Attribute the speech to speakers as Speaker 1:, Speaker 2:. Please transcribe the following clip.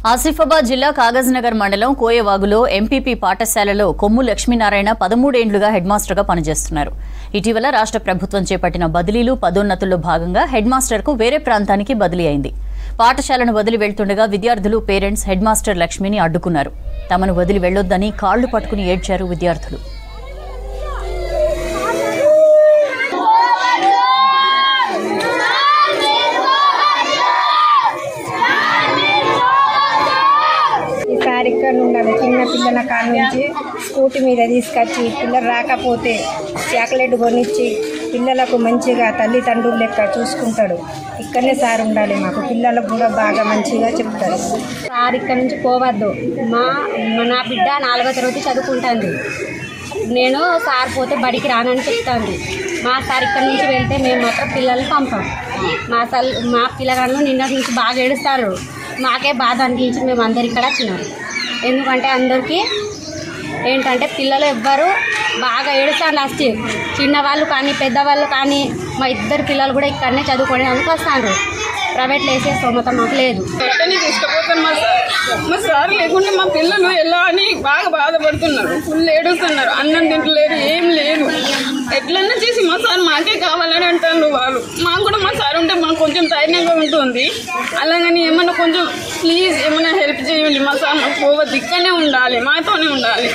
Speaker 1: ఆసిఫాబాద్ జిల్లా కాగజ్నగర్ మండలం కోయవాగులో ఎంపీపీ పాఠశాలలో కొమ్ము లక్ష్మీనారాయణ 13 ఏళ్లుగా హెడ్ మాస్టర్గా పనిచేస్తున్నారు. ఇటీవల రాష్ట్ర ప్రభుత్వం చేపట్టిన బదిలీలు పదోన్నతుల్లో భాగంగా హెడ్ మాస్టర్కు వేరే ప్రాంతానికి బదిలీ అయింది. పాఠశాలను వదిలి వెళ్తుండగా విద్యార్థులు పేరెంట్స్ హెడ్ మాస్టర్ లక్ష్మిని అడ్డుకున్నారు. తమను వదిలి వెళ్లొద్దని కాళ్లు పట్టుకుని ఏడ్చారు విద్యార్థులు.
Speaker 2: ఇక్కడ నుండి చిన్న పిల్లల కాడ నుంచి స్కూటీ మీద తీసుకొచ్చి పిల్లలు రాకపోతే చాక్లెట్ కొనిచ్చి పిల్లలకు మంచిగా తల్లిదండ్రులు లెక్క చూసుకుంటాడు. ఇక్కడనే సార్ ఉండాలి, మాకు పిల్లలకు కూడా బాగా మంచిగా చెప్తారు.
Speaker 3: సార్ ఇక్కడ నుంచి పోవద్దు, నా బిడ్డ 4వ తరగతి చదువుకుంటుంది, నేను సార్ పోతే బడికి రానని చెప్తాను. మా సార్ ఇక్కడ నుంచి వెళ్తే మేము మాత్రం పిల్లల్ని పంపాం. మా పిల్లగాళ్ళు నిన్న నుంచి బాగా ఏడుస్తారు. మాకే బాధ అనిపించి మేము అందరు ఇక్కడ వచ్చినాం. ఎందుకంటే అందరికీ ఏంటంటే పిల్లలు ఎవ్వరు బాగా ఏడుస్తారు. లాస్ట్ చిన్నవాళ్ళు కానీ పెద్దవాళ్ళు కానీ మా ఇద్దరు పిల్లలు కూడా ఇక్కడనే చదువుకోవడానికి వస్తారు. ప్రైవేట్లో వేసే స్తోమత మాకు లేదు.
Speaker 4: తీసుకుపోతాను మా సార్ లేకుంటే మా పిల్లలు ఎలా అని బాగా బాధపడుతున్నారు, ఫుల్ ఏడుస్తున్నారు, అన్నం తింటలేరు, ఏం లేదు. ఎట్లన్నా చేసి మా సార్ మాకే కావాలని అంటారు వాళ్ళు. మాకు కూడా మా సార్ ఉంటే మాకు కొంచెం ధైర్యంగా ఉంటుంది. అలాగని ఏమన్నా కొంచెం ప్లీజ్ ఏమన్నా హెల్ప్ చేయండి. మా సార్ మాకు పోవద్దు, ఇక్కడనే ఉండాలి, మాతోనే ఉండాలి.